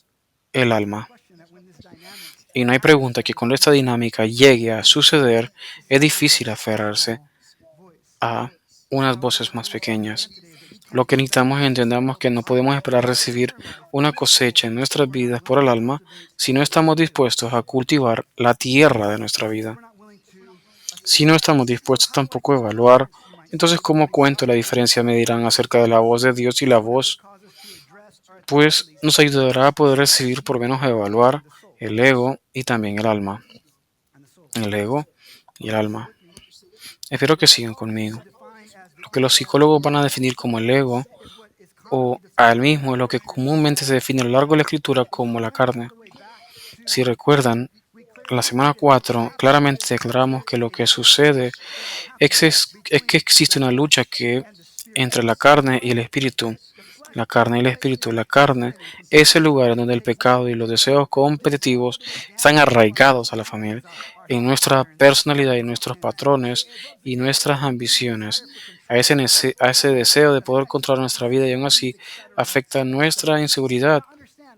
el alma. Y no hay pregunta que cuando esta dinámica llegue a suceder, es difícil aferrarse a unas voces más pequeñas. Lo que necesitamos es entendamos que no podemos esperar recibir una cosecha en nuestras vidas por el alma si no estamos dispuestos a cultivar la tierra de nuestra vida. Si no estamos dispuestos tampoco a evaluar, entonces ¿cómo cuento la diferencia? Me dirán acerca de la voz de Dios y la voz, pues nos ayudará a poder recibir por menos a evaluar el ego y también el alma. El ego y el alma. Espero que sigan conmigo. Lo que los psicólogos van a definir como el ego o al mismo es lo que comúnmente se define a lo largo de la escritura como la carne. Si recuerdan, en la semana 4 claramente declaramos que lo que sucede es que existe una lucha entre la carne y el espíritu. La carne y el espíritu. La carne es el lugar en donde el pecado y los deseos competitivos están arraigados a la familia. en nuestra personalidad y nuestros patrones y nuestras ambiciones, a ese deseo de poder controlar nuestra vida y aún así afecta nuestra inseguridad,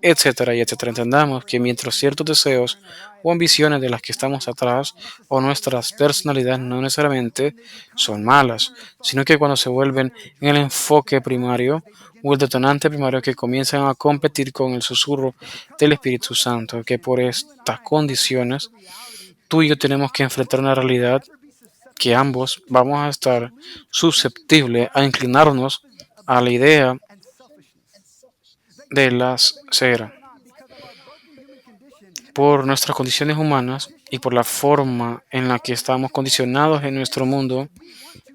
etcétera, y etcétera. Entendamos que mientras ciertos deseos o ambiciones de las que estamos atrás o nuestras personalidades no necesariamente son malas, sino que cuando se vuelven en el enfoque primario o el detonante primario que comienzan a competir con el susurro del Espíritu Santo, que por estas condiciones tú y yo tenemos que enfrentar una realidad que ambos vamos a estar susceptibles a inclinarnos a la idea de la ceguera por nuestras condiciones humanas y por la forma en la que estamos condicionados en nuestro mundo.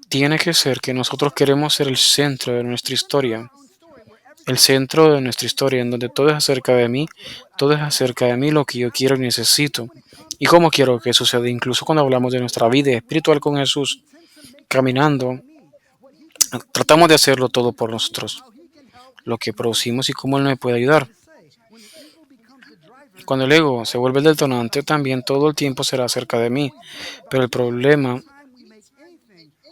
Tiene que ser que nosotros queremos ser el centro de nuestra historia, el centro de nuestra historia, en donde todo es acerca de mí, todo es acerca de mí, lo que yo quiero y necesito, y cómo quiero que suceda. Incluso cuando hablamos de nuestra vida espiritual con Jesús, caminando, tratamos de hacerlo todo por nosotros, lo que producimos y cómo Él me puede ayudar. Cuando el ego se vuelve el detonante, también todo el tiempo será acerca de mí, pero el problema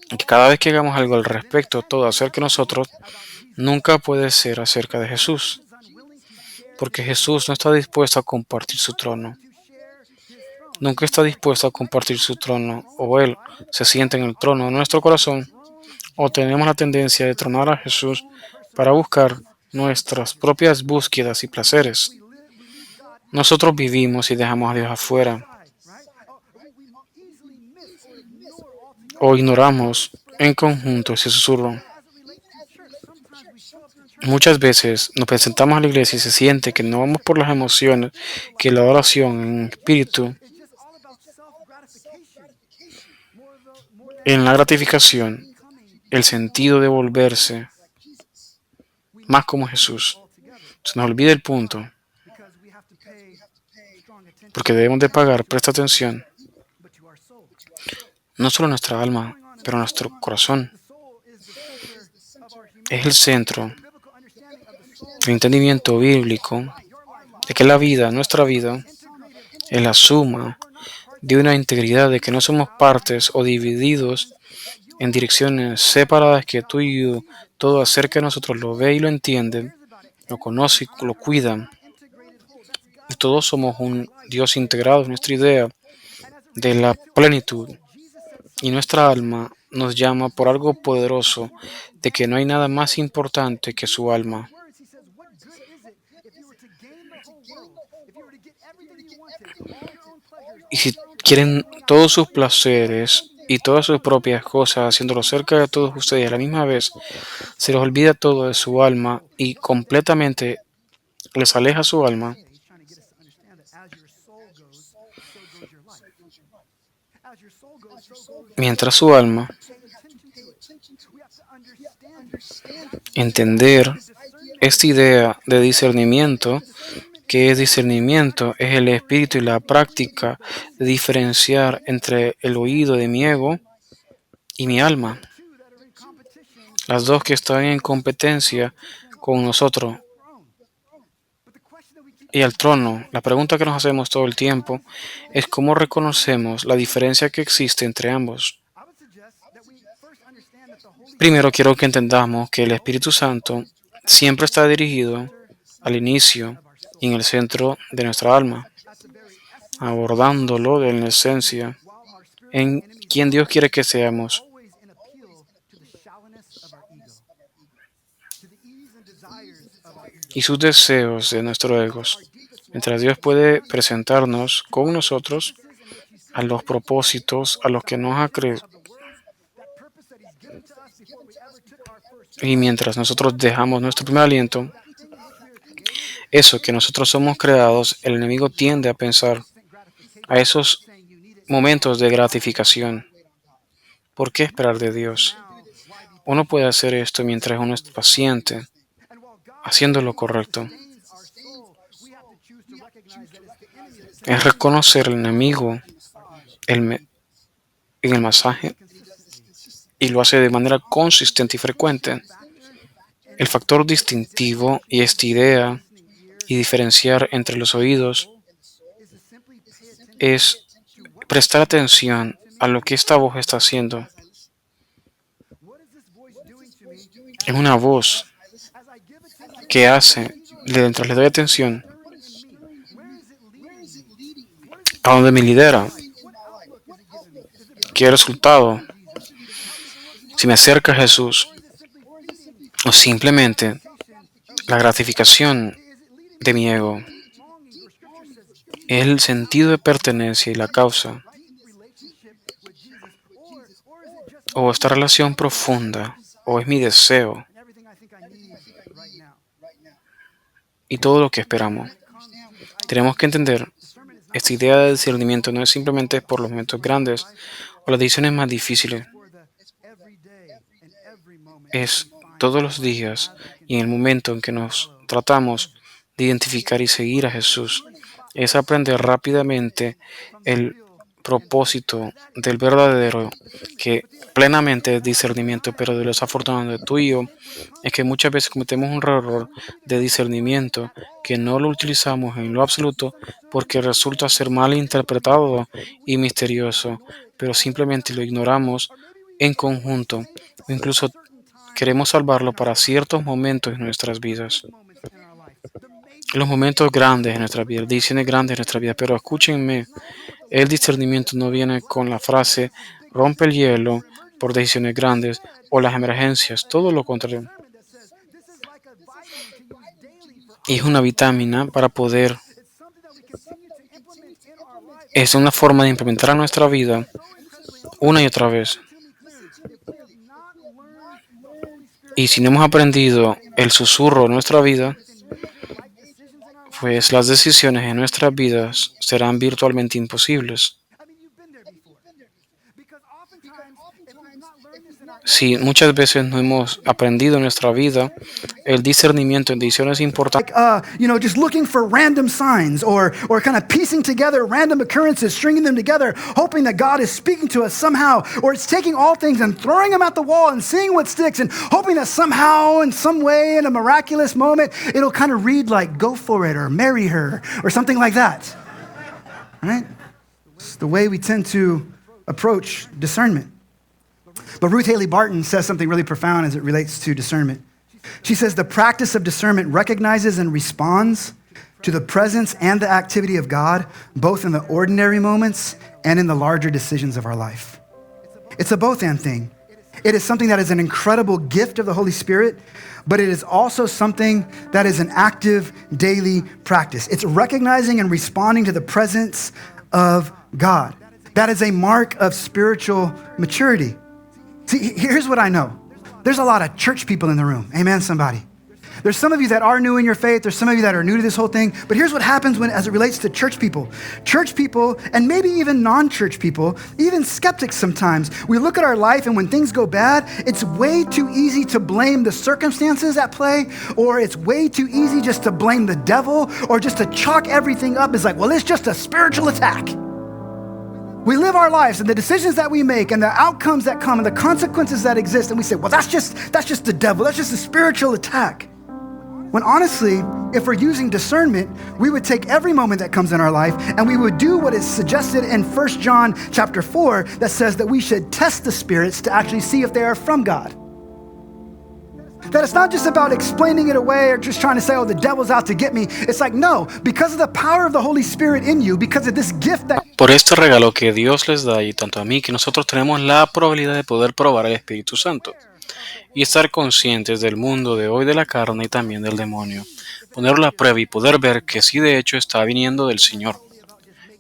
es que cada vez que hagamos algo al respecto, todo acerca de nosotros, nunca puede ser acerca de Jesús, porque Jesús no está dispuesto a compartir su trono. Nunca está dispuesto a compartir su trono, o Él se sienta en el trono de nuestro corazón, o tenemos la tendencia de tronar a Jesús para buscar nuestras propias búsquedas y placeres. Nosotros vivimos y dejamos a Dios afuera, o ignoramos en conjunto ese susurro. Muchas veces nos presentamos a la iglesia y se siente que no vamos por las emociones, que la oración en espíritu, en la gratificación, el sentido de volverse más como Jesús. Se nos olvida el punto, porque debemos de pagar, presta atención, no solo nuestra alma, pero nuestro corazón. Es el centro, el entendimiento bíblico de que la vida, nuestra vida, es la suma de una integridad, de que no somos partes o divididos en direcciones separadas, que tú y yo, todo acerca de nosotros lo ve y lo entiende, lo conoce y lo cuida. Y todos somos un Dios integrado en nuestra idea de la plenitud. Y nuestra alma nos llama por algo poderoso, de que no hay nada más importante que su alma. Y si quieren todos sus placeres y todas sus propias cosas, haciéndolo cerca de todos ustedes a la misma vez, se les olvida todo de su alma y completamente les aleja su alma. Mientras su alma, entender esta idea de discernimiento, que es discernimiento, es el espíritu y la práctica de diferenciar entre el oído de mi ego y mi alma, las dos que están en competencia con nosotros y al trono. La pregunta que nos hacemos todo el tiempo es cómo reconocemos la diferencia que existe entre ambos. Primero quiero que entendamos que el Espíritu Santo siempre está dirigido al inicio y en el centro de nuestra alma, abordándolo en la esencia, en quien Dios quiere que seamos. Y sus deseos de nuestros egos, mientras Dios puede presentarnos con nosotros a los propósitos a los que nos ha creado. Y mientras nosotros dejamos nuestro primer aliento, eso que nosotros somos creados, el enemigo tiende a pensar a esos momentos de gratificación. ¿Por qué esperar de Dios? Uno puede hacer esto mientras uno es paciente, haciendo lo correcto. Es reconocer el enemigo en el masaje y lo hace de manera consistente y frecuente. El factor distintivo y esta idea y diferenciar entre los oídos es prestar atención a lo que esta voz está haciendo. Es una voz que hace, mientras le doy atención, a donde me lidera. ¿Qué resultado? Si me acerca a Jesús, o simplemente la gratificación de mi ego, es el sentido de pertenencia y la causa, o esta relación profunda, o es mi deseo y todo lo que esperamos. Tenemos que entender, esta idea de discernimiento no es simplemente por los momentos grandes o las decisiones más difíciles, es todos los días y en el momento en que nos tratamos de identificar y seguir a Jesús. Es aprender rápidamente el propósito del verdadero, que plenamente es discernimiento, pero de lo desafortunado de tú y yo es que muchas veces cometemos un error de discernimiento que no lo utilizamos en lo absoluto porque resulta ser mal interpretado y misterioso, pero simplemente lo ignoramos en conjunto, o incluso queremos salvarlo para ciertos momentos en nuestras vidas. Los momentos grandes en nuestra vida, decisiones grandes en nuestra vida, pero escúchenme, el discernimiento no viene con la frase rompe el hielo por decisiones grandes o las emergencias, todo lo contrario. Y es una vitamina para poder, es una forma de implementar a nuestra vida una y otra vez. Y si no hemos aprendido el susurro de nuestra vida, pues las decisiones en nuestras vidas serán virtualmente imposibles. Si muchas veces no hemos aprendido en nuestra vida el discernimiento en decisiones importantes, Just looking for random signs or kind of piecing together random occurrences, stringing them together, hoping that God is speaking to us somehow, or it's taking all things and throwing them at the wall and seeing what sticks and hoping that somehow, in some way, in a miraculous moment, it'll kind of read like, go for it, or marry her, or something like that. Right? It's the way we tend to approach discernment. But Ruth Haley Barton says something really profound as it relates to discernment. She says the practice of discernment recognizes and responds to the presence and the activity of God, both in the ordinary moments and in the larger decisions of our life. It's a both and thing. It is something that is an incredible gift of the Holy Spirit, but it is also something that is an active daily practice. It's recognizing and responding to the presence of God. That is a mark of spiritual maturity. See, here's what I know. There's a lot of church people in the room. Amen, somebody. There's some of you that are new in your faith. There's some of you that are new to this whole thing. But here's what happens as it relates to church people. Church people, and maybe even non-church people, even skeptics sometimes, we look at our life and when things go bad, it's way too easy to blame the circumstances at play, or it's way too easy just to blame the devil, or just to chalk everything up as like, well, it's just a spiritual attack. We live our lives and the decisions that we make and the outcomes that come and the consequences that exist, and we say, well, that's just the devil. That's just a spiritual attack. When honestly, if we're using discernment, we would take every moment that comes in our life and we would do what is suggested in 1 John chapter 4 that says that we should test the spirits to actually see if they are from God. That it's not just about explaining it away or just trying to say, oh, the devil's out to get me. It's like, no, because of the power of the Holy Spirit in you, because of this gift that... Por este regalo que Dios les da y tanto a mí que nosotros tenemos la probabilidad de poder probar el Espíritu Santo y estar conscientes del mundo de hoy de la carne y también del demonio, ponerlo a prueba y poder ver que sí de hecho está viniendo del Señor.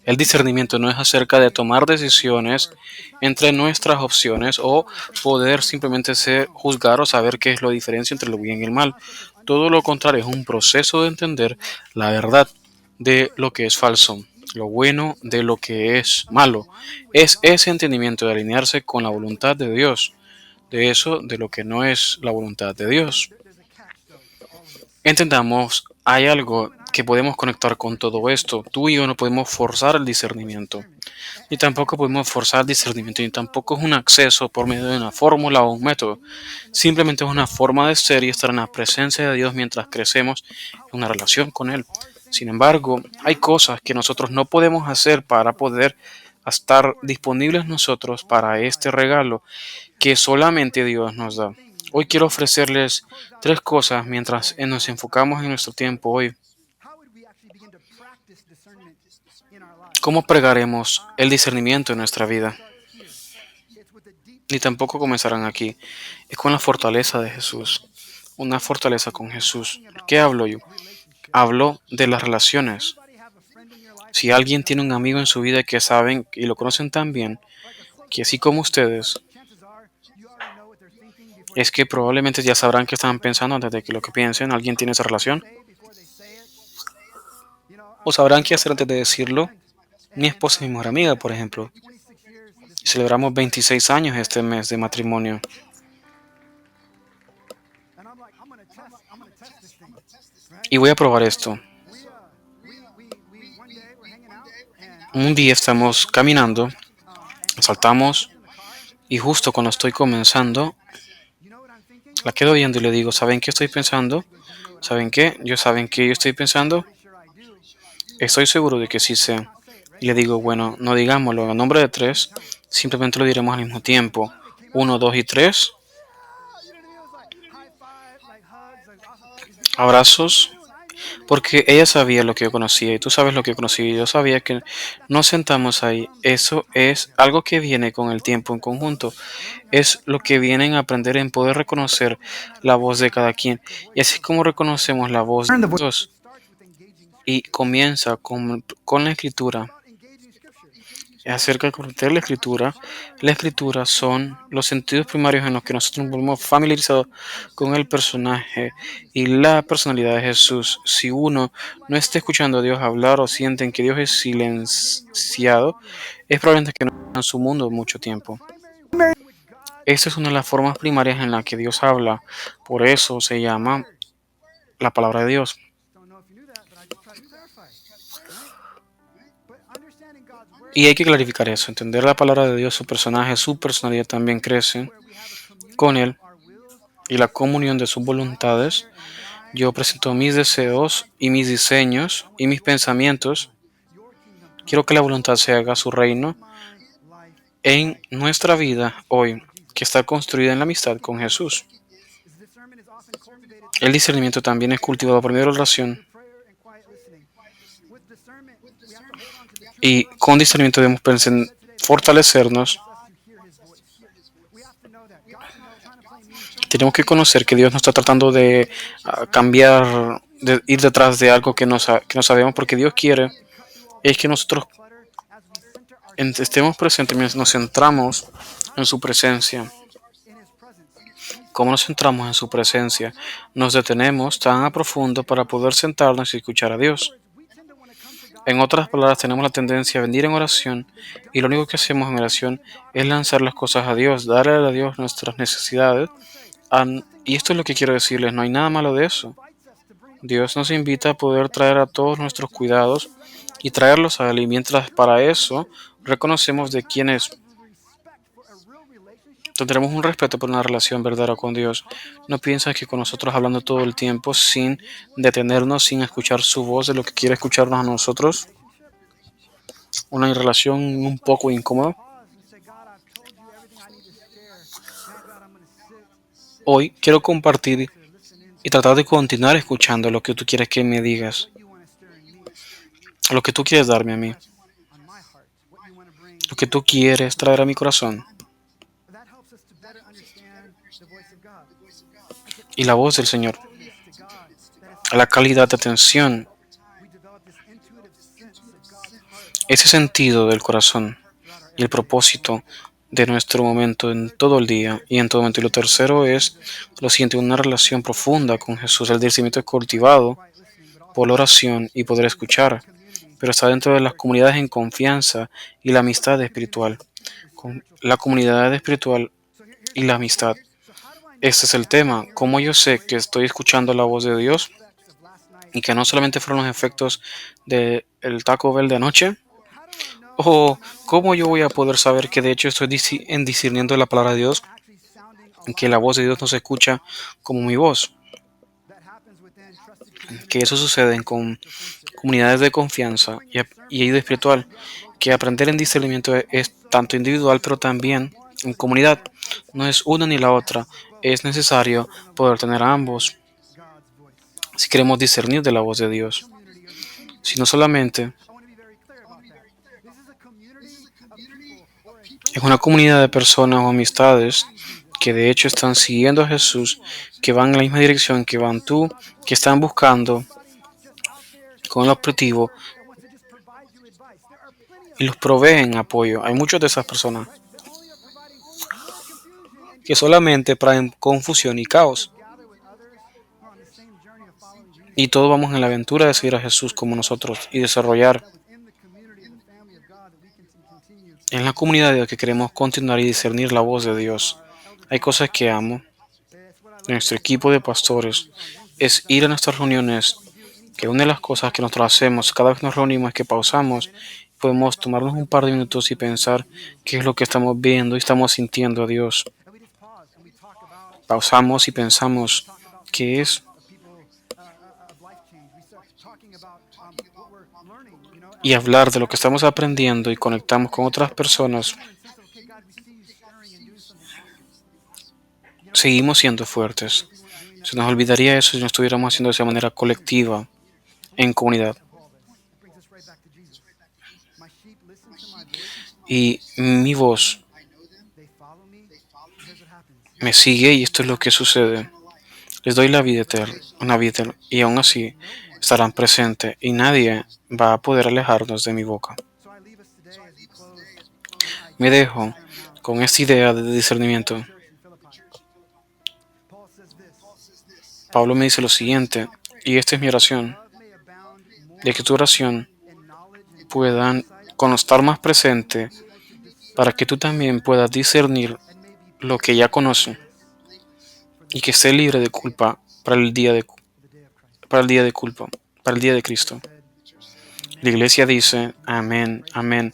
El discernimiento no es acerca de tomar decisiones entre nuestras opciones o poder simplemente juzgar o saber qué es la diferencia entre lo bien y el mal. Todo lo contrario, es un proceso de entender la verdad de lo que es falso, lo bueno de lo que es malo. Es ese entendimiento de alinearse con la voluntad de Dios, de eso de lo que no es la voluntad de Dios. Entendamos, hay algo que podemos conectar con todo esto. Tú y yo no podemos forzar el discernimiento, ni tampoco podemos forzar el discernimiento, ni tampoco es un acceso por medio de una fórmula o un método. Simplemente es una forma de ser y estar en la presencia de Dios mientras crecemos en una relación con Él. Sin embargo, hay cosas que nosotros no podemos hacer para poder a estar disponibles nosotros para este regalo que solamente Dios nos da. Hoy quiero ofrecerles tres cosas mientras nos enfocamos en nuestro tiempo hoy. ¿Cómo pregaremos el discernimiento en nuestra vida? Ni tampoco comenzarán aquí. Es con la fortaleza de Jesús. Una fortaleza con Jesús. ¿Qué hablo yo? Hablo de las relaciones. Si alguien tiene un amigo en su vida que saben y lo conocen tan bien, que así como ustedes, es que probablemente ya sabrán qué están pensando antes de que lo que piensen. ¿Alguien tiene esa relación? O sabrán qué hacer antes de decirlo. Mi esposa es mi mejor amiga, por ejemplo. Celebramos 26 años este mes de matrimonio. Y voy a probar esto. Un día estamos caminando, saltamos y justo cuando estoy comenzando, la quedo viendo y le digo, ¿saben qué estoy pensando? ¿Saben qué? ¿Saben qué yo estoy pensando? Estoy seguro de que sí sé. Y le digo, bueno, no digámoslo a nombre de tres, simplemente lo diremos al mismo tiempo. 1, 2 y 3. Abrazos. Porque ella sabía lo que yo conocía y tú sabes lo que yo conocía y yo sabía que nos sentamos ahí. Eso es algo que viene con el tiempo en conjunto. Es lo que vienen a aprender en poder reconocer la voz de cada quien. Y así como reconocemos la voz de Dios y comienza con la escritura. Acerca de la escritura son los sentidos primarios en los que nosotros nos volvemos familiarizados con el personaje y la personalidad de Jesús. Si uno no está escuchando a Dios hablar o sienten que Dios es silenciado, es probablemente que no está en su mundo mucho tiempo. Esta es una de las formas primarias en la que Dios habla. Por eso se llama la palabra de Dios. Y hay que clarificar eso, entender la palabra de Dios, su personaje, su personalidad también crece con Él y la comunión de sus voluntades. Yo presento mis deseos y mis diseños y mis pensamientos. Quiero que la voluntad se haga su reino en nuestra vida hoy, que está construida en la amistad con Jesús. El discernimiento también es cultivado por medio de la oración. Y con discernimiento debemos fortalecernos. Tenemos que conocer que Dios no está tratando de cambiar, de ir detrás de algo que no sabemos, porque Dios quiere es que nosotros estemos presentes mientras nos centramos en su presencia. ¿Cómo nos centramos en su presencia? Nos detenemos tan a profundo para poder sentarnos y escuchar a Dios. En otras palabras, tenemos la tendencia a venir en oración y lo único que hacemos en oración es lanzar las cosas a Dios, darle a Dios nuestras necesidades. Y esto es lo que quiero decirles, no hay nada malo de eso. Dios nos invita a poder traer a todos nuestros cuidados y traerlos a Él. Y mientras para eso reconocemos de quién es, tendremos un respeto por una relación verdadera con Dios. No piensas que con nosotros hablando todo el tiempo sin detenernos, sin escuchar su voz de lo que quiere escucharnos a nosotros, una relación un poco incómoda. Hoy quiero compartir y tratar de continuar escuchando lo que tú quieres que me digas, lo que tú quieres darme a mí, lo que tú quieres traer a mi corazón. Y la voz del Señor, la calidad de atención, ese sentido del corazón y el propósito de nuestro momento en todo el día y en todo momento. Y lo tercero es lo siguiente, una relación profunda con Jesús. El discernimiento es cultivado por la oración y poder escuchar, pero está dentro de las comunidades en confianza y la amistad espiritual. Con la comunidad espiritual y la amistad. Este es el tema. ¿Cómo yo sé que estoy escuchando la voz de Dios y que no solamente fueron los efectos del Taco Bell de anoche? ¿O cómo yo voy a poder saber que de hecho estoy discerniendo la palabra de Dios y que la voz de Dios no se escucha como mi voz? Que eso sucede con comunidades de confianza y ayuda espiritual, que aprender en discernimiento es tanto individual, pero también en comunidad. No es una ni la otra. Es necesario poder tener a ambos si queremos discernir de la voz de Dios. Si no solamente es una comunidad de personas o amistades que de hecho están siguiendo a Jesús, que van en la misma dirección que van tú, que están buscando con el objetivo y los proveen apoyo. Hay muchas de esas personas que solamente traen confusión y caos. Y todos vamos en la aventura de seguir a Jesús como nosotros y desarrollar en la comunidad de Dios que queremos continuar y discernir la voz de Dios. Hay cosas que amo. Nuestro equipo de pastores es ir a nuestras reuniones, que una de las cosas que nosotros hacemos cada vez que nos reunimos es que pausamos, podemos tomarnos un par de minutos y pensar qué es lo que estamos viendo y estamos sintiendo a Dios. Pausamos y pensamos qué es y hablar de lo que estamos aprendiendo y conectamos con otras personas. Seguimos siendo fuertes. Se nos olvidaría eso si no estuviéramos haciendo de esa manera colectiva, en comunidad. Y mi voz me sigue y esto es lo que sucede. Les doy la vida eterna, una vida eterna, y aún así estarán presentes y nadie va a poder alejarnos de mi boca. Me dejo con esta idea de discernimiento. Pablo me dice lo siguiente, y esta es mi oración, de que tu oración pueda estar más presente para que tú también puedas discernir lo que ya conoces y que esté libre de culpa para el día de culpa, para el día de Cristo. La iglesia dice, amén, amén.